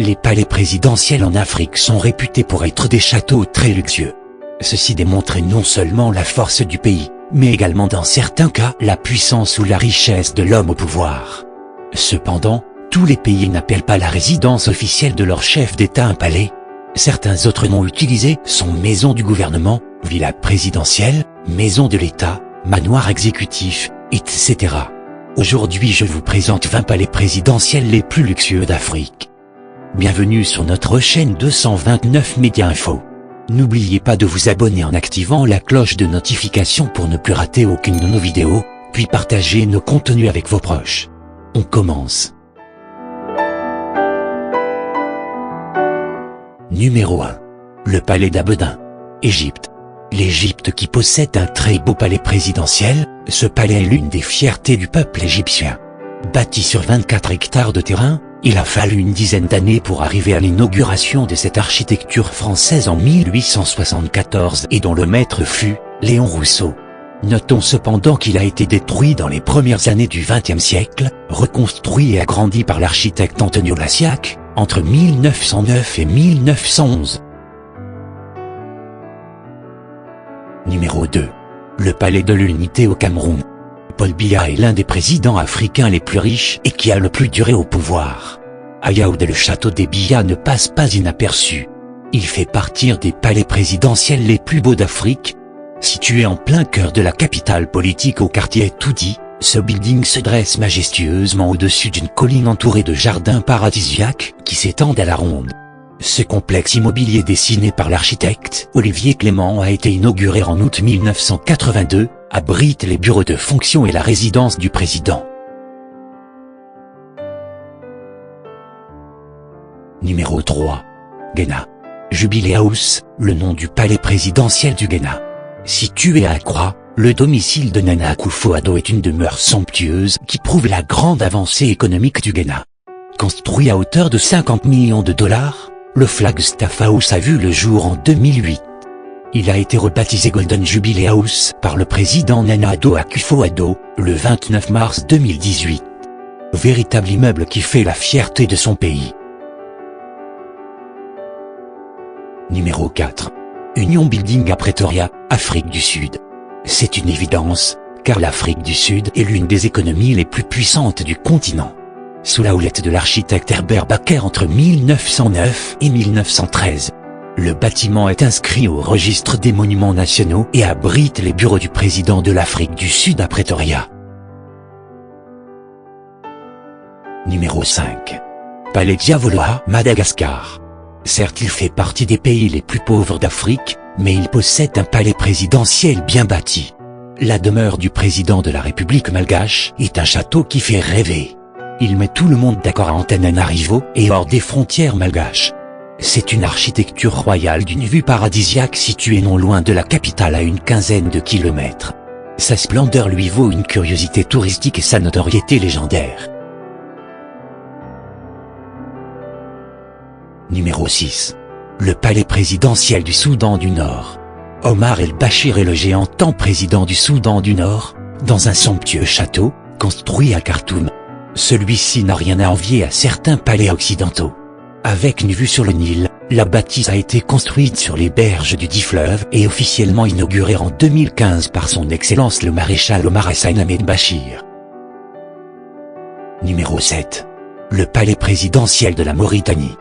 Les palais présidentiels en Afrique sont réputés pour être des châteaux très luxueux. Ceci démontre non seulement la force du pays, mais également dans certains cas la puissance ou la richesse de l'homme au pouvoir. Cependant, tous les pays n'appellent pas la résidence officielle de leur chef d'État un palais. Certains autres noms utilisés sont maison du gouvernement, villa présidentielle, maison de l'État, manoir exécutif, etc. Aujourd'hui je vous présente 20 palais présidentiels les plus luxueux d'Afrique. Bienvenue sur notre chaîne 229 Média Info. N'oubliez pas de vous abonner en activant la cloche de notification pour ne plus rater aucune de nos vidéos, puis partager nos contenus avec vos proches. On commence. Numéro 1. Le palais d'Abedin, Égypte. L'Égypte qui possède un très beau palais présidentiel, ce palais est l'une des fiertés du peuple égyptien. Bâti sur 24 hectares de terrain, il a fallu une dizaine d'années pour arriver à l'inauguration de cette architecture française en 1874 et dont le maître fut Léon Rousseau. Notons cependant qu'il a été détruit dans les premières années du XXe siècle, reconstruit et agrandi par l'architecte Antonio Lassiaque, entre 1909 et 1911. Numéro 2. Le palais de l'Unité au Cameroun. Paul Biya est l'un des présidents africains les plus riches et qui a le plus duré au pouvoir. À Yaoundé, le château des Biya ne passe pas inaperçu. Il fait partie des palais présidentiels les plus beaux d'Afrique. Situé en plein cœur de la capitale politique au quartier Toudi, ce building se dresse majestueusement au-dessus d'une colline entourée de jardins paradisiaques qui s'étendent à la ronde. Ce complexe immobilier dessiné par l'architecte Olivier Clément a été inauguré en août 1982, abrite les bureaux de fonction et la résidence du président. Numéro 3. Ghana. Jubilee House, le nom du palais présidentiel du Ghana. Situé à Accra, le domicile de Nana Akufo-Addo est une demeure somptueuse qui prouve la grande avancée économique du Ghana. Construit à hauteur de 50 millions de dollars, le Flagstaff House a vu le jour en 2008. Il a été rebaptisé Golden Jubilee House par le président Nana Addo Akufo-Addo, le 29 mars 2018. Véritable immeuble qui fait la fierté de son pays. Numéro 4. Union Building à Pretoria, Afrique du Sud. C'est une évidence, car l'Afrique du Sud est l'une des économies les plus puissantes du continent. Sous la houlette de l'architecte Herbert Baker entre 1909 et 1913. Le bâtiment est inscrit au registre des monuments nationaux et abrite les bureaux du président de l'Afrique du Sud à Pretoria. Numéro 5. Palais Diavoloa, Madagascar. Certes, il fait partie des pays les plus pauvres d'Afrique, mais il possède un palais présidentiel bien bâti. La demeure du président de la République malgache est un château qui fait rêver. Il met tout le monde d'accord à Antananarivo et hors des frontières malgaches. C'est une architecture royale d'une vue paradisiaque située non loin de la capitale à une quinzaine de kilomètres. Sa splendeur lui vaut une curiosité touristique et sa notoriété légendaire. Numéro 6. Le palais présidentiel du Soudan du Nord. Omar el-Bachir est le géant temps président du Soudan du Nord, dans un somptueux château, construit à Khartoum. Celui-ci n'a rien à envier à certains palais occidentaux. Avec une vue sur le Nil, la bâtisse a été construite sur les berges du dit fleuve et officiellement inaugurée en 2015 par son Excellence le maréchal Omar Hassan Ahmed Bachir. Numéro 7. Le palais présidentiel de la Mauritanie.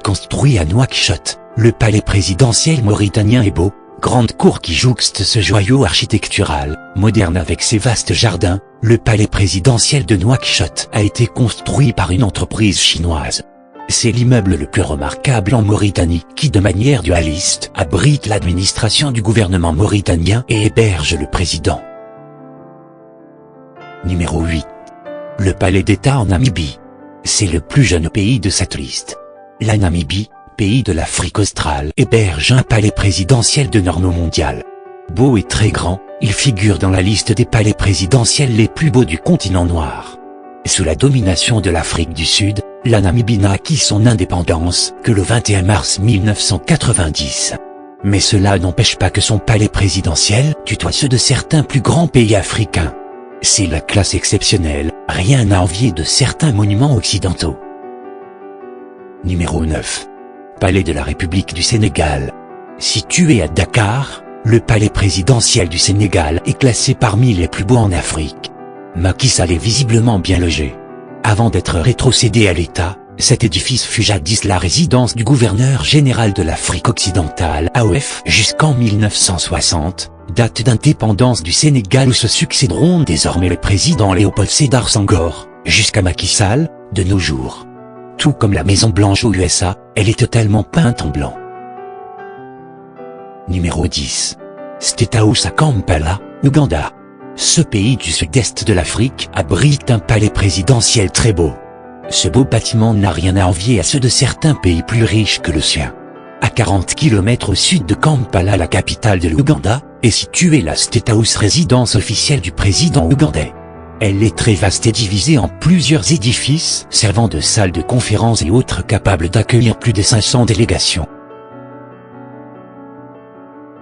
Construit à Nouakchott, le palais présidentiel mauritanien est beau, grande cour qui jouxte ce joyau architectural, moderne avec ses vastes jardins. Le palais présidentiel de Nouakchott a été construit par une entreprise chinoise. C'est l'immeuble le plus remarquable en Mauritanie qui de manière dualiste abrite l'administration du gouvernement mauritanien et héberge le président. Numéro 8. Le palais d'État en Namibie. C'est le plus jeune pays de cette liste. La Namibie, pays de l'Afrique australe, héberge un palais présidentiel de norme mondiale. Beau et très grand, il figure dans la liste des palais présidentiels les plus beaux du continent noir. Sous la domination de l'Afrique du Sud, la Namibie n'a acquis son indépendance que le 21 mars 1990. Mais cela n'empêche pas que son palais présidentiel tutoie ceux de certains plus grands pays africains. C'est la classe exceptionnelle, rien à envier de certains monuments occidentaux. Numéro 9. Palais de la République du Sénégal. Situé à Dakar, le palais présidentiel du Sénégal est classé parmi les plus beaux en Afrique. Macky Sall est visiblement bien logé. Avant d'être rétrocédé à l'État, cet édifice fut jadis la résidence du gouverneur général de l'Afrique occidentale (AOF) jusqu'en 1960, date d'indépendance du Sénégal où se succéderont désormais le président Léopold Sédar Senghor, jusqu'à Macky Sall, de nos jours. Tout comme la Maison Blanche aux USA, elle est totalement peinte en blanc. Numéro 10. State House à Kampala, Ouganda. Ce pays du sud-est de l'Afrique abrite un palais présidentiel très beau. Ce beau bâtiment n'a rien à envier à ceux de certains pays plus riches que le sien. À 40 km au sud de Kampala, la capitale de l'Ouganda, est située la State House, résidence officielle du président ougandais. Elle est très vaste et divisée en plusieurs édifices servant de salles de conférences et autres capables d'accueillir plus de 500 délégations.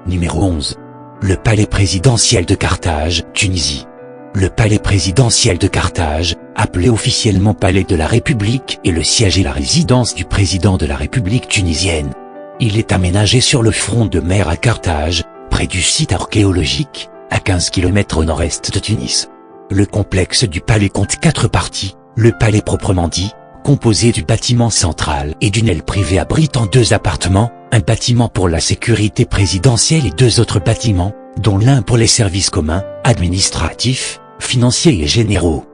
Numéro 11. Le palais présidentiel de Carthage, Tunisie. Le palais présidentiel de Carthage, appelé officiellement palais de la République, est le siège et la résidence du président de la République tunisienne. Il est aménagé sur le front de mer à Carthage, près du site archéologique, à 15 km au nord-est de Tunis. Le complexe du palais compte 4 parties, le palais proprement dit, composé du bâtiment central et d'une aile privée abritant 2 appartements, un bâtiment pour la sécurité présidentielle et 2 autres bâtiments, dont l'un pour les services communs, administratifs, financiers et généraux.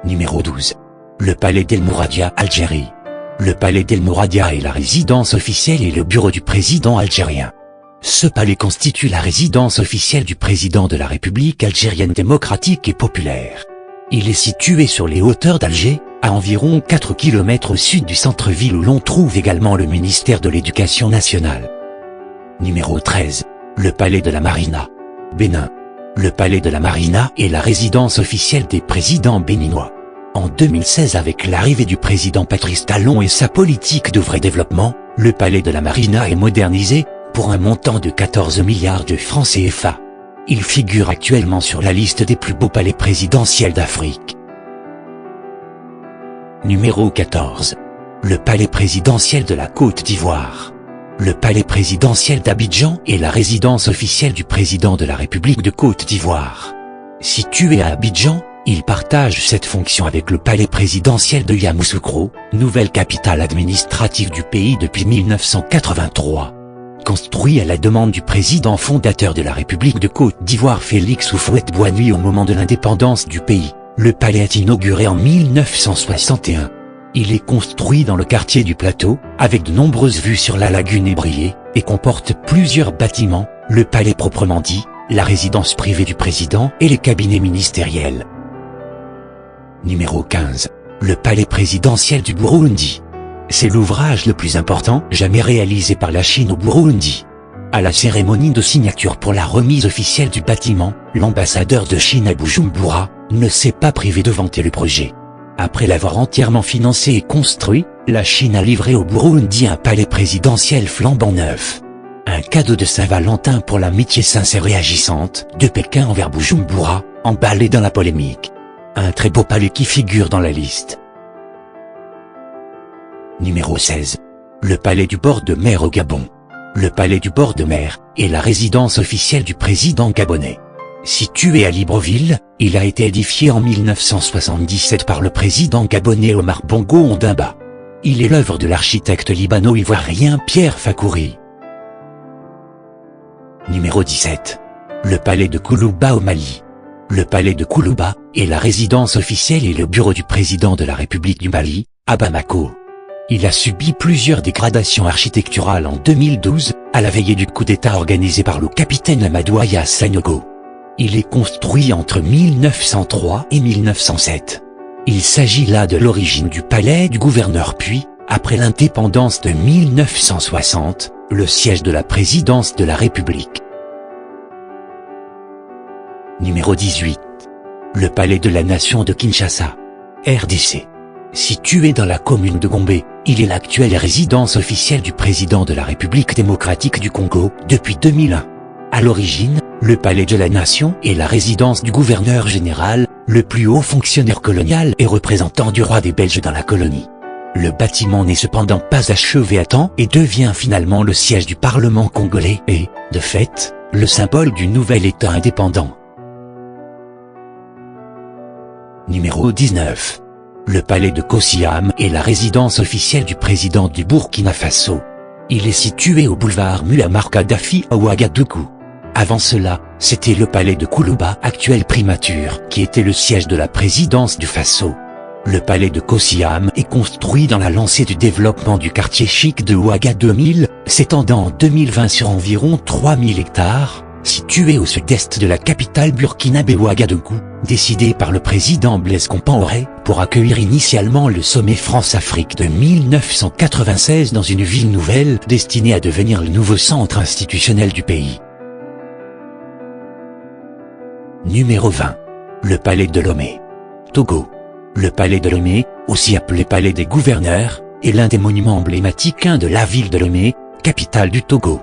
Numéro 12. Le palais d'El Mouradia, Algérie. Le palais d'El Mouradia est la résidence officielle et le bureau du président algérien. Ce palais constitue la résidence officielle du président de la République algérienne démocratique et populaire. Il est situé sur les hauteurs d'Alger, à environ 4 km au sud du centre-ville où l'on trouve également le ministère de l'Éducation nationale. Numéro 13. Le palais de la Marina, Bénin. Le palais de la Marina est la résidence officielle des présidents béninois. En 2016, avec l'arrivée du président Patrice Talon et sa politique de vrai développement, le palais de la Marina est modernisé, pour un montant de 14 milliards de francs CFA. Il figure actuellement sur la liste des plus beaux palais présidentiels d'Afrique. Numéro 14. Le palais présidentiel de la Côte d'Ivoire. Le palais présidentiel d'Abidjan est la résidence officielle du président de la République de Côte d'Ivoire. Situé à Abidjan, il partage cette fonction avec le palais présidentiel de Yamoussoukro, nouvelle capitale administrative du pays depuis 1983. Construit à la demande du président fondateur de la République de Côte d'Ivoire Félix Houphouët-Boigny au moment de l'indépendance du pays, le palais est inauguré en 1961. Il est construit dans le quartier du Plateau, avec de nombreuses vues sur la lagune ébriée, et comporte plusieurs bâtiments, le palais proprement dit, la résidence privée du président et les cabinets ministériels. Numéro 15. Le palais présidentiel du Burundi. C'est l'ouvrage le plus important jamais réalisé par la Chine au Burundi. À la cérémonie de signature pour la remise officielle du bâtiment, l'ambassadeur de Chine à Bujumbura ne s'est pas privé de vanter le projet. Après l'avoir entièrement financé et construit, la Chine a livré au Burundi un palais présidentiel flambant neuf. Un cadeau de Saint-Valentin pour l'amitié sincère et agissante de Pékin envers Bujumbura, emballé dans la polémique. Un très beau palais qui figure dans la liste. Numéro 16. Le palais du bord de mer au Gabon. Le palais du bord de mer est la résidence officielle du président gabonais. Situé à Libreville, il a été édifié en 1977 par le président gabonais Omar Bongo Ondimba. Il est l'œuvre de l'architecte libano-ivoirien Pierre Fakouri. Numéro 17. Le palais de Koulouba au Mali. Le palais de Koulouba est la résidence officielle et le bureau du président de la République du Mali, à Bamako. Il a subi plusieurs dégradations architecturales en 2012, à la veillée du coup d'État organisé par le capitaine Amadou Aya Sanogo. Il est construit entre 1903 et 1907. Il s'agit là de l'origine du palais du gouverneur puis, après l'indépendance de 1960, le siège de la présidence de la République. Numéro 18. Le palais de la nation de Kinshasa, RDC. Situé dans la commune de Gombe, il est l'actuelle résidence officielle du président de la République démocratique du Congo depuis 2001. À l'origine, le palais de la nation est la résidence du gouverneur général, le plus haut fonctionnaire colonial et représentant du roi des Belges dans la colonie. Le bâtiment n'est cependant pas achevé à temps et devient finalement le siège du Parlement congolais et, de fait, le symbole du nouvel État indépendant. Numéro 19. Le palais de Kosiam est la résidence officielle du président du Burkina Faso. Il est situé au boulevard Muammar Kadhafi à Ouagadougou. Avant cela, c'était le palais de Koulouba, actuel primature, qui était le siège de la présidence du Faso. Le palais de Kosiam est construit dans la lancée du développement du quartier chic de Ouagadougou, s'étendant en 2020 sur environ 3000 hectares, situé au sud-est de la capitale burkinabé Ouagadougou, décidé par le président Blaise Compaoré, pour accueillir initialement le sommet France-Afrique de 1996 dans une ville nouvelle destinée à devenir le nouveau centre institutionnel du pays. Numéro 20. Le palais de Lomé. Togo. Le palais de Lomé, aussi appelé palais des gouverneurs, est l'un des monuments emblématiques de la ville de Lomé, capitale du Togo.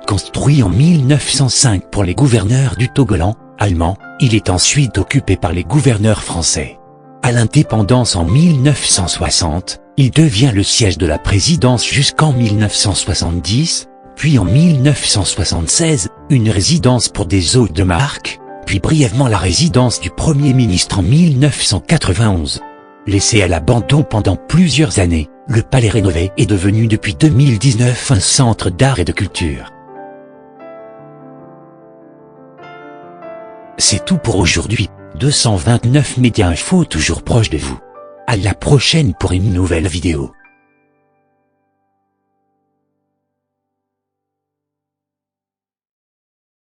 Construit en 1905 pour les gouverneurs du Togoland, allemand, il est ensuite occupé par les gouverneurs français. À l'indépendance en 1960, il devient le siège de la présidence jusqu'en 1970, puis en 1976, une résidence pour des hôtes de marque, puis brièvement la résidence du Premier ministre en 1991. Laissé à l'abandon pendant plusieurs années, le palais rénové est devenu depuis 2019 un centre d'art et de culture. C'est tout pour aujourd'hui, 229 Média Info toujours proche de vous. À la prochaine pour une nouvelle vidéo.